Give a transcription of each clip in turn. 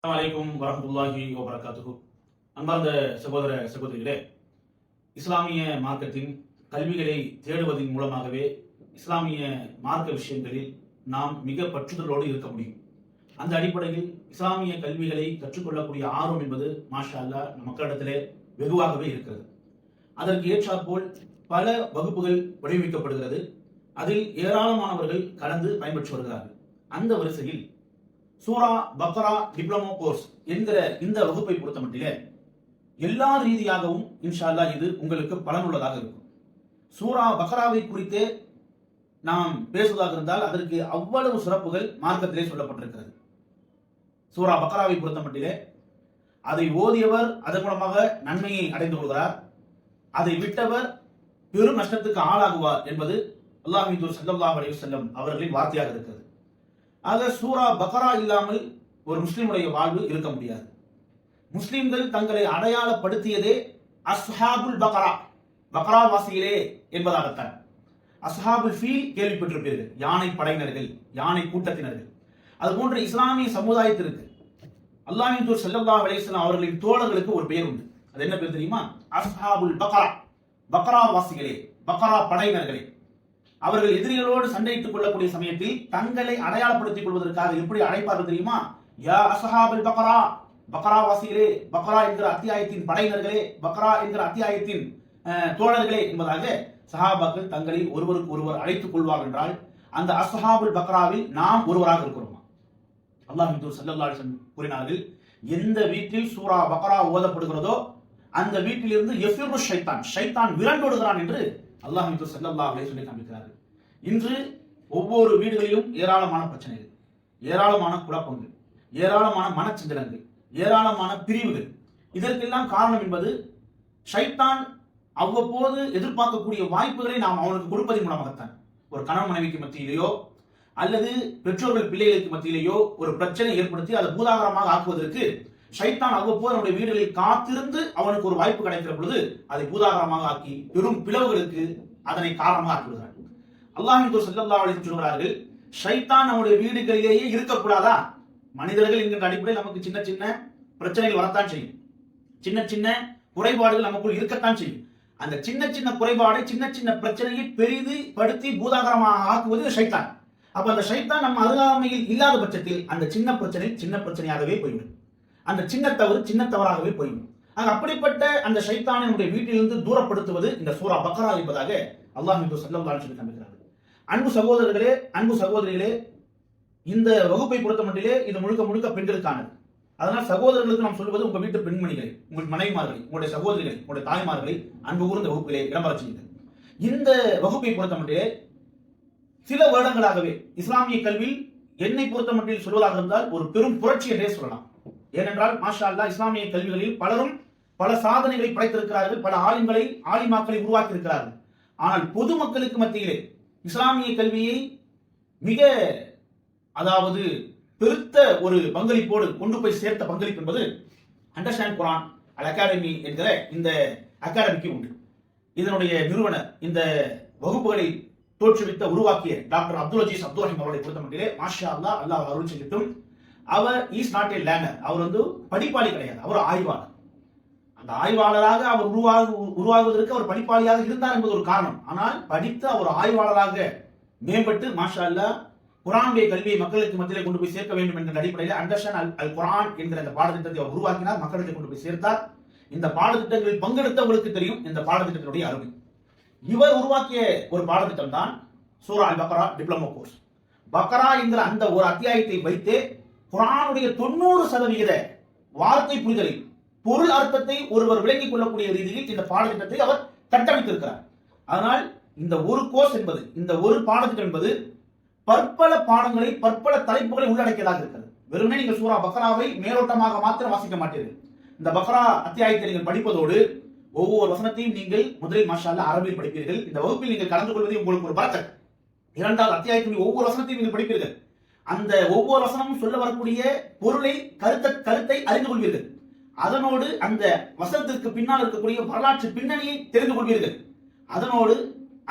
அலைக்கும் வரஹ்மத்துல்லாஹி வபரகாத்துஹு. அன்பார்ந்த சகோதர சகோதரிகளே, இஸ்லாமிய மார்க்கத்தின் கல்விகளை தேடுவதன் மூலமாகவே இஸ்லாமிய மார்க்க விஷயங்களில் நாம் மிக பற்றுதலோடு இருக்க முடியும். அந்த அடிப்படையில் இஸ்லாமிய கல்விகளை கற்றுக்கொள்ளக்கூடிய ஆர்வம் என்பது மாஷா அல்லாஹ் மக்களிடத்திலே வெகுவாகவே இருக்கிறது. அதற்கு ஏற்றாற்போல் பல வகுப்புகள் வடிவமைக்கப்படுகிறது. அதில் ஏராளமானவர்கள் கலந்து பயன்பெற்று வருகிறார்கள். அந்த வரிசையில் சூரா பக்ரா டிப்ளமோ கோர்ஸ் என்கிற இந்த வகுப்பை பொறுத்தமட்டிலே எல்லா ரீதியாகவும் இன்ஷா அல்லாஹ் இது உங்களுக்கு பலனுள்ளதாக இருக்கும். சூரா பக்ராவை குறித்தே நாம் பேசுவதாக இருந்தால் அதற்கு அவ்வளவு சிறப்புகள் மார்க்கத்திலே சொல்லப்பட்டிருக்கிறது. சூரா பக்ராவை பொறுத்தமட்டிலே அதை ஓதியவர் அதன் மூலமாக நன்மையை அடைந்து கொள்கிறார், அதை விட்டவர் பெரும் நஷ்டத்துக்கு ஆளாகுவார் என்பது அல்லாஹ்வின் தூதர் ஸல்லல்லாஹு அலைஹி வஸல்லம் அவர்களின் வார்த்தையாக இருக்கிறது. ஆக சூரா பக்ரா இல்லாமல் ஒரு முஸ்லிமுடைய வாழ்வு இருக்க முடியாது. முஸ்லிம்கள் தங்களை அடையாளப்படுத்தியதே அஸ்ஹாபுல் பக்ரா, பக்ரா வாசிகளே என்பதாகத்தான். அஸ்ஹாபுல் ஃபீல் கேள்விப்பட்டிருப்பீர்கள், யானை படையினர்கள், யானை கூட்டத்தினர்கள். அதுபோன்ற இஸ்லாமிய சமுதாயத்திற்கு அல்லாஹ்வின் தூதர் ஸல்லல்லாஹு அலைஹி வஸல்லம் அவர்களின் தோழர்களுக்கு ஒரு பெயர் உண்டு. அது என்ன பேர் தெரியுமா? அஸ்ஹாபுல் பக்ரா, பக்ரா வாசிகளே, பக்ரா படையினர்களே. அவர்கள் எதிரிகளோடு சண்டையிட்டுக் கொள்ளக்கூடிய சமயத்தில் தங்களை அடையாளப்படுத்திக் கொள்வதற்காக எப்படி அழைப்பார்கள் தெரியுமா? யா அஸ்ஹாபுல் பக்ரா, பக்ரா வாசிகளே, பக்ரா என்கிற அத்தியாயத்தின் படையினர்களே, பக்ரா என்கிற அத்தியாயத்தின் தோழர்களே என்பதாக சஹாபாக்கள் தங்களை ஒருவருக்கு ஒருவர் அழைத்துக் கொள்வார் என்றால் அந்த அஸ்ஹாபுல் பக்ராவில் நாம் ஒருவராக இருக்கிறோம். அல்லாஹ்வின் தூதர் ஸல்லல்லாஹு அலைஹி வஸல்லம் கூறினார்கள், எந்த வீட்டில் சூரா பக்ரா ஓதப்படுகிறதோ அந்த வீட்டிலிருந்து யஃபிரு ஷைத்தான், ஷைத்தான் விரண்டோடுகிறான் என்று அல்லாஹ்வின் தூதர் ஸல்லல்லாஹு அலைஹி வஸல்லம் காண்பிக்கிறார்கள். இன்று ஒவ்வொரு வீடுகளிலும் ஏராளமான பிரச்சனைகள், ஏராளமான குழப்பங்கள், ஏராளமான மனச்சஞ்சலங்கள், ஏராளமான பிரிவுகள். இதற்கெல்லாம் காரணம் என்பது ஷைத்தான் அவ்வப்போது எதிர்பார்க்கக்கூடிய வாய்ப்புகளை நாம் அவனுக்கு கொடுப்பதன் மூலமாகத்தான். ஒரு கணவன் மனைவிக்கு மத்தியிலேயோ அல்லது பெற்றோர்கள் பிள்ளைகளுக்கு மத்தியிலேயோ ஒரு பிரச்சனை ஏற்படுத்தி அதை பூதாகரமாக ஆக்குவதற்கு ஷைத்தான் அவ்வப்போது நம்முடைய வீடுகளில் காத்திருந்து அவனுக்கு ஒரு வாய்ப்பு கிடைக்கிற பொழுது அதை பூதாகரமாக ஆக்கி பெரும் பிளவுகளுக்கு அதனை காரணமாக ஆக்குகிறார். அல்லாஹ்வின் தூதர் ஸல்லல்லாஹு அலைஹி வஸல்லம் சொல்கிறார்கள், ஷைத்தான் நம்முடைய வீடுகளிலேயே இருக்கக்கூடாதா? மனிதர்கள் என்கிற அடிப்படையில் நமக்கு சின்ன சின்ன பிரச்சனைகள் வரத்தான் செய்யும், சின்ன சின்ன குறைபாடுகள் நமக்குள் இருக்கத்தான் செய்யும். அந்த சின்ன சின்ன குறைபாடை, சின்ன சின்ன பிரச்சனையை பெரிது படுத்தி பூதாகரமாக ஆக்குவது ஷைத்தான். அப்ப அந்த ஷைத்தான் நம்ம அருகாமையில் இல்லாத பட்சத்தில் அந்த சின்ன பிரச்சனை சின்ன பிரச்சனையாகவே போய்விடும், அந்த சின்ன தவறு சின்ன தவறாகவே போய்விடும். அப்படிப்பட்ட அந்த ஷைத்தானை நம்முடைய வீட்டிலிருந்து தூரப்படுத்துவது இந்த சூரா பக்ரா என்பதாக அல்லாஹ்வின் தூதர் ஸல்லல்லாஹு அலைஹி வஸல்லம் காண்பிக்கிறார்கள். அன்பு சகோதரர்களே, அன்பு சகோதரிகளே, இந்த வகுப்பை பொறுத்த மட்டிலே இது முழுக்க முழுக்க பெண்களுக்கானது. அதனால் சகோதரர்களுக்கு நாம் சொல்வது, உங்க வீட்டு பெண்மணிகளை, உங்கள் மனைவிமார்களை, உங்களுடைய சகோதரிகளை, உங்களுடைய தாய்மார்களை அன்பு கூர்ந்த வகுப்பிலே இடம்பெற செய்யுங்கள். இந்த வகுப்பை பொறுத்த மட்டிலே சில வருடங்களாகவே இஸ்லாமிய கல்வியில் என்னை பொறுத்த மட்டில் சொல்வதாக இருந்தால் ஒரு பெரும் புரட்சி என்றே சொல்லலாம். ஏனென்றால் மாஷா அல்லாஹ் இஸ்லாமிய கல்விகளில் பலரும் பல சாதனைகளை படைத்திருக்கிறார்கள், பல ஆலிம்களை, ஆலிமாக்களை உருவாக்கி இருக்கிறார்கள். ஆனால் பொதுமக்களுக்கு மத்தியிலே இஸ்லாமிய கல்வியை மிக அதாவது பெருத்த ஒரு பங்களிப்போடு கொண்டு போய் சேர்த்த பங்களிப்பு என்பது அண்டர்ஸ்டாண்ட் குர்ஆன் அல் அகாடமி என்கிற இந்த அகாடமிக்கு உண்டு. இதனுடைய நிறுவனர், இந்த வகுப்புகளை தோற்றுவித்த உருவாக்கிய டாக்டர் அப்துல் அஜீஸ் அப்துல் ரஹீம் அவர்களை பொறுத்தமட்டிலே மாஷா அல்லாஹ், அல்லாஹ் அருள் செய்யட்டும். அவர் இஸ் நாட் ஏ லேர்னர், அவர் படிப்பாளி கிடையாது, அவர் ஆய்வாளர். அந்த ஆய்வாளராக அவர் உருவாகுவதற்கு அவர் படிப்பாளியாக இருந்தார் என்பது ஒரு காரணம். ஆனால் படித்து அவர் ஆய்வாளராக மேம்பட்டு மாஷா அல்லாஹ் குர்ஆனுடைய கல்வியை மக்களுக்கு மத்தியிலே கொண்டு போய் சேர்க்க வேண்டும் என்ற அடிப்படையில் அண்டர்ஸ்டாண்ட் அல் குர்ஆன் என்கிற இந்த பாடத்திட்டத்தை அவர் உருவாக்கினார், மக்களுக்கு கொண்டு போய் சேர்த்தார். இந்த பாடத்திட்டங்களில் பங்கெடுத்தவர்களுக்கு தெரியும் இந்த பாடத்திட்டத்தினுடைய அருமை. இவர் உருவாக்கிய ஒரு பாடத்திட்டம் தான் சூரா அல் பக்ரா டிப்ளமோ கோர்ஸ். பக்ரா என்கிற அந்த ஒரு அத்தியாயத்தை வைத்தே குர்ஆனுடைய 90% வார்த்தை புரிதலை, பொருள் அர்த்தத்தை ஒருவர் விளங்கிக் கொள்ளக்கூடிய ரீதியில் இந்த பாடத்திட்டத்தை அவர் கட்டமைத்திருக்கிறார். அதனால் இந்த ஒரு கோர்ஸ் என்பது, இந்த ஒரு பாடத்திட்டம் என்பது பற்பல பாடங்களை, பற்பல தலைப்புகளை உள்ளடக்கியதாக இருக்கிறது. வெறுமனே நீங்கள் சூரா பக்ராவை மேலோட்டமாக மாத்திரம் வாசிக்க மாட்டீர்கள். இந்த பக்ரா அத்தியாயத்தை நீங்கள் படிப்பதோடு ஒவ்வொரு வசனத்தையும் நீங்கள் முதலில் மாஷா அல்லாஹ் அரபியில் படிப்பீர்கள். இந்த வகுப்பில் நீங்கள் கலந்து கொள்வதே உங்களுக்கு ஒரு பரக்கத். இரண்டாவது அத்தியாயத்தின் ஒவ்வொரு வசனத்தையும் நீங்கள் படிப்பீர்கள். அந்த ஒவ்வொரு வசனமும் சொல்ல வரக்கூடிய பொருளை, கருத்தை அறிந்து கொள்வீர்கள். அதனோடு அந்த வசனத்திற்கு பின்னால் இருக்கக்கூடிய வரலாற்று பின்னணியை தெரிந்து கொள்வீர்கள். அதனோடு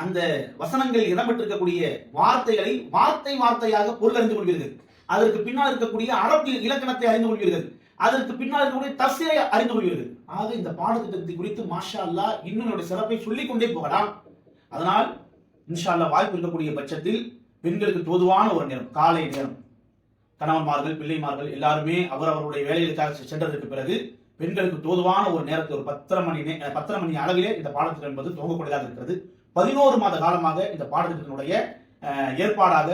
அந்த வசனங்களில் இடம்பெற்றிருக்கக்கூடிய வார்த்தைகளை வார்த்தை வார்த்தையாக பொருள் அறிந்து கொள்வீர்கள். அதற்கு பின்னால் இருக்கக்கூடிய அரபு இலக்கணத்தை அறிந்து கொள்வீர்கள். அதற்கு பின்னால் இருக்கக்கூடிய தஃசீரை அறிந்து கொள்வீர்கள். ஆக இந்த பாடத்திட்டத்தை குறித்து மாஷா அல்லாஹ் இன்னும் என்னுடைய சிறப்பை சொல்லிக் கொண்டே போகலாம். அதனால் இன்ஷா அல்லாஹ் வாய்ப்பு இருக்கக்கூடிய பட்சத்தில் பெண்களுக்கு தோதுவான ஒரு நேரம், காலை நேரம், கணவன்மார்கள் பிள்ளைமார்கள் எல்லாருமே அவரவருடைய வேலைகளுக்காக சென்றதற்கு பிறகு பெண்களுக்கு தோதுவான ஒரு நேரத்தில் ஒரு 10:30 மணி அளவிலே இந்த பாடத்திட்டம் என்பது துவங்கக்கூடியதாக இருக்கிறது. 11 மாத காலமாக இந்த பாடத்திட்டத்தினுடைய ஏற்பாடாக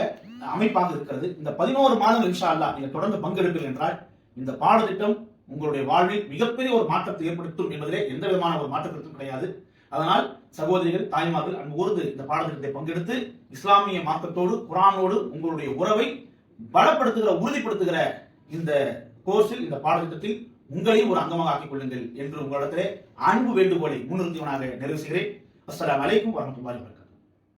அமைப்பாக இருக்கிறது. இந்த 11 மாதங்கள் இன்ஷா அல்லாஹ் நீங்கள் தொடர்ந்து பங்கெடுப்பீர்கள் என்றால் இந்த பாடத்திட்டம் உங்களுடைய வாழ்வில் மிகப்பெரிய ஒரு மாற்றத்தை ஏற்படுத்தும் என்பதிலே எந்த விதமான ஒரு மாற்றத்திற்கும் கிடையாது. அதனால் சகோதரிகள், தாய்மார்கள் அன்பு கூர்ந்து இந்த பாடத்திட்டத்தை பங்கெடுத்து இஸ்லாமிய மார்க்கத்தோடு குர்ஆனோடு உங்களுடைய உறவை பலப்படுத்துகிற, உறுதிப்படுத்துகிற இந்த கோர்ஸில், இந்த பாடத்திட்டத்தில் உங்களையும் ஒரு அங்கமாக ஆக்கிக் கொள்ளுங்கள் என்று உங்களிடத்திலே அன்பு வேண்டுகோளை முன்னிறுத்தியவனாக நிறைவு செய்கிறேன். அஸ்ஸலாமு அலைக்கும் வரஹ்மத்துல்லாஹி வபரகாத்துஹு.